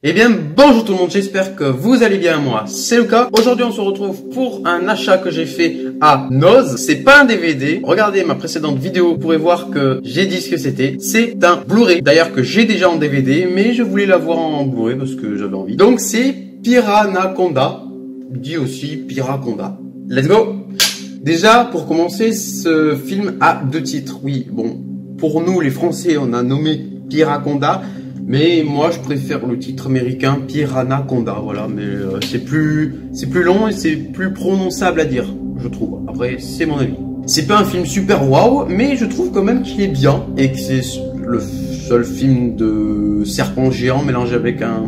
Eh bien, bonjour tout le monde, j'espère que vous allez bien, moi, c'est le cas. Aujourd'hui, on se retrouve pour un achat que j'ai fait à Noz. C'est pas un DVD. Regardez ma précédente vidéo, vous pourrez voir que j'ai dit ce que c'était. C'est un Blu-ray. D'ailleurs, que j'ai déjà en DVD, mais je voulais l'avoir en Blu-ray parce que j'avais envie. Donc, c'est Piranaconda, dit aussi Piraconda. Let's go! Déjà, pour commencer, ce film a deux titres. Oui, bon, pour nous, les Français, on a nommé Piraconda. Mais moi, je préfère le titre américain Piranaconda, voilà. Mais c'est plus long et c'est plus prononçable à dire, je trouve. Après, c'est mon avis. C'est pas un film super waouh, mais je trouve quand même qu'il est bien et que c'est le seul film de serpent géant mélangé avec un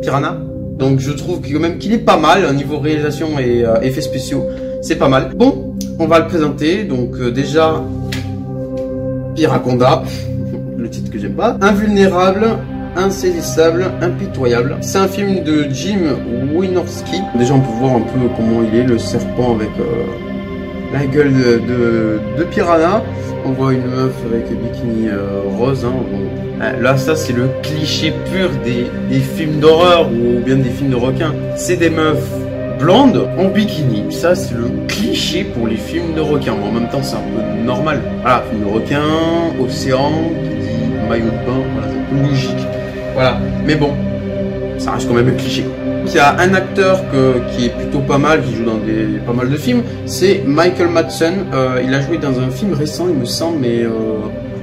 piranha. Donc, je trouve quand même qu'il est pas mal au niveau réalisation et effets spéciaux. C'est pas mal. Bon, on va le présenter. Donc, déjà, Piraconda. Le titre que j'aime pas. Invulnérable, insaisissable, impitoyable. C'est un film de Jim Wynorski. Déjà, on peut voir un peu comment il est, le serpent avec la gueule de piranha. On voit une meuf avec un bikini rose. Hein. Bon. Là, ça, c'est le cliché pur des films d'horreur ou bien des films de requins. C'est des meufs blondes en bikini. Ça, c'est le cliché pour les films de requins. Mais en même temps, c'est un peu normal. Voilà, film de requins, océan, maillot de bain, voilà, c'est un peu logique. Voilà, mais bon, ça reste quand même un cliché. Il y a un acteur qui est plutôt pas mal, qui joue dans pas mal de films, c'est Michael Madsen. Il a joué dans un film récent, il me semble, mais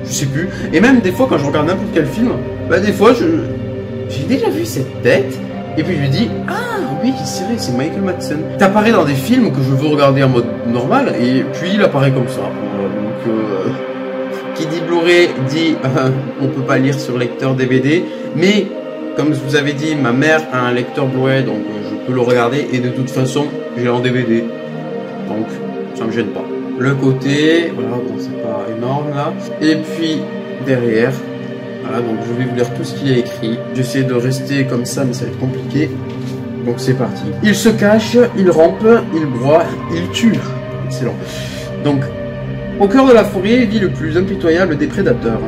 je sais plus. Et même des fois, quand je regarde n'importe quel film, bah des fois, j'ai déjà vu cette tête, et puis je me dis, ah oui, c'est vrai, c'est Michael Madsen. T'apparais dans des films que je veux regarder en mode normal, et puis il apparaît comme ça. Donc, qui dit Blu-ray dit on peut pas lire sur lecteur DVD, mais comme je vous avais dit, ma mère a un lecteur Blu-ray, donc je peux le regarder et de toute façon j'ai en DVD, donc ça me gêne pas. Le côté, voilà, bon c'est pas énorme là, et puis derrière, voilà, donc je vais vous lire tout ce qu'il y a écrit. J'essaie de rester comme ça, mais ça va être compliqué. Donc c'est parti. Il se cache, il rampe, il broie, il tue. Excellent. Donc au cœur de la forêt vit le plus impitoyable des prédateurs.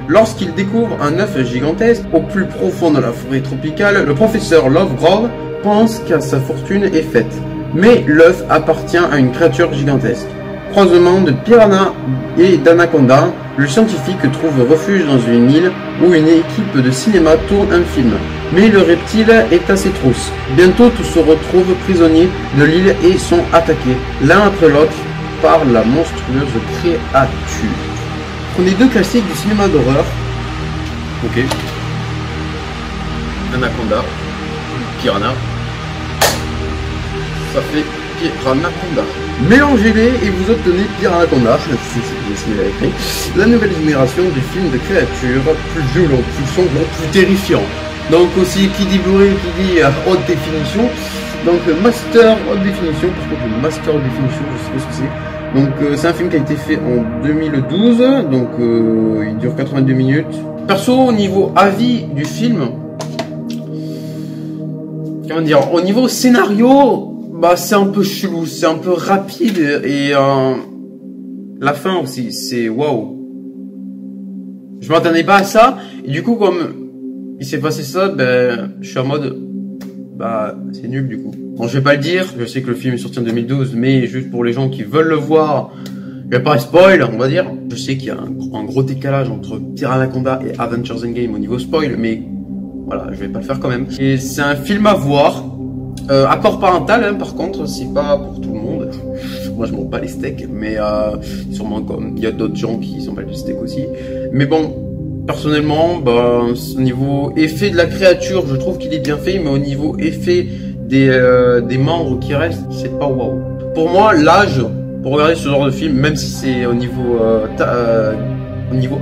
Lorsqu'il découvre un œuf gigantesque au plus profond de la forêt tropicale, le professeur Lovegrove pense que sa fortune est faite. Mais l'œuf appartient à une créature gigantesque. Croisement de piranha et d'anaconda, le scientifique trouve refuge dans une île où une équipe de cinéma tourne un film. Mais le reptile est à ses trousses. Bientôt tous se retrouvent prisonniers de l'île et sont attaqués, l'un après l'autre, par la monstrueuse créature. Prenez deux classiques du cinéma d'horreur. Ok. Anaconda. Piranha. Ça fait Piranaconda. Mélangez-les et vous obtenez Piranaconda. C'est la nouvelle génération du film de créatures plus violent, plus sanglant, plus terrifiant. Donc aussi, qui dit Blu-ray, qui dit haute définition. Donc Master haute définition, parce que le Master haute définition, je sais pas ce que c'est. Donc c'est un film qui a été fait en 2012, donc il dure 82 minutes. Perso, au niveau avis du film, comment dire, au niveau scénario, bah c'est un peu chelou, c'est un peu rapide et la fin aussi, c'est waouh. Je m'attendais pas à ça et du coup comme il s'est passé ça, ben je suis en mode bah c'est nul du coup. Bon, je vais pas le dire, je sais que le film est sorti en 2012, mais juste pour les gens qui veulent le voir, je vais pas spoil, on va dire. Je sais qu'il y a un gros décalage entre Piranaconda et Avengers Endgame au niveau spoil, mais voilà, je vais pas le faire quand même. Et c'est un film à voir, accord parental, hein, par contre, c'est pas pour tout le monde. Moi, je mange pas les steaks, mais sûrement comme il y a d'autres gens qui sont pas du steak aussi. Mais bon, personnellement, bah, au niveau effet de la créature, je trouve qu'il est bien fait, mais au niveau effet des membres qui restent, c'est pas waouh. Pour moi, l'âge pour regarder ce genre de film, même si c'est au niveau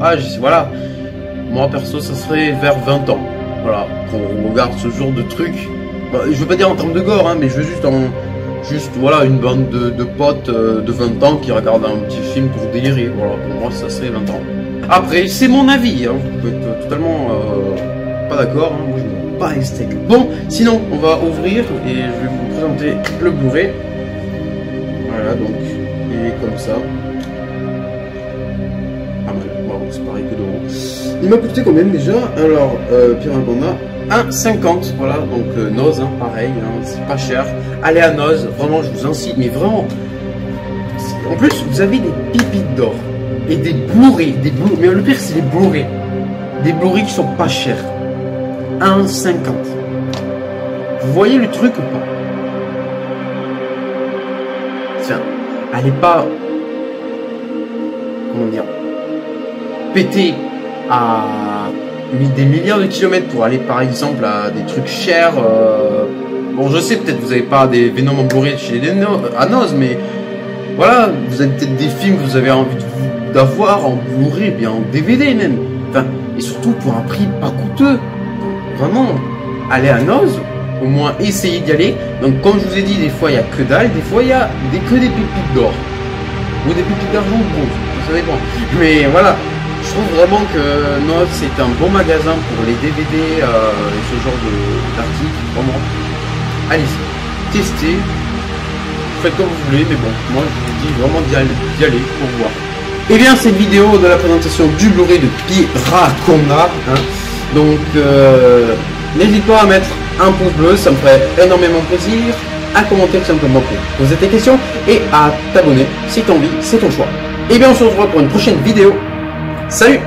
âge, voilà, moi perso, ça serait vers 20 ans. Voilà, qu'on regarde ce genre de truc. Bah, je veux pas dire en termes de gore, hein, mais je veux juste voilà, une bande de potes de 20 ans qui regardent un petit film pour délirer. Voilà, pour moi, ça serait 20 ans. Après, c'est mon avis, hein, vous pouvez être totalement pas d'accord, hein, moi je n'aime pas les steaks. Bon, sinon, on va ouvrir et je vais vous présenter le Blu-ray. Voilà, donc, il est comme ça. Pas mal, wow, c'est pareil que de haut. Il m'a coûté combien déjà? Alors, Piranaconda, 1,50, voilà, donc Noz, hein, pareil, hein, c'est pas cher. Allez à Noz, vraiment, je vous incite, mais vraiment. En plus, vous avez des pépites d'or et des Blu-ray, mais le pire, c'est les Blu-ray. Des Blu-ray qui sont pas chers. 1,50. Vous voyez le truc ou pas? Tiens, elle est pas, comment dire, pétée à des milliards de kilomètres pour aller par exemple à des trucs chers. Bon, je sais, peut-être vous n'avez pas des Venom en Blu-ray chez à Noz, mais voilà, vous avez peut-être des films que vous avez envie d'avoir en Blu-ray, bien en DVD même. Enfin, et surtout pour un prix pas coûteux. Vraiment, allez à Noz, au moins essayez d'y aller. Donc comme je vous ai dit, des fois il n'y a que dalle, des fois il y a que des pépites d'or. Ou des pépites d'argent ou bronze, ça dépend. Mais voilà, je trouve vraiment que Noz c'est un bon magasin pour les DVD et ce genre d'articles. Vraiment, allez-y, testez, faites comme vous voulez, mais bon, moi je vous dis vraiment d'y aller pour voir. Et bien cette vidéo de la présentation du Blu-ray de Piranha, hein, donc n'hésite pas à mettre un pouce bleu, ça me ferait énormément plaisir, à commenter tout simplement pour poser tes questions et à t'abonner si tu as envie, c'est ton choix. Et bien on se retrouve pour une prochaine vidéo. Salut!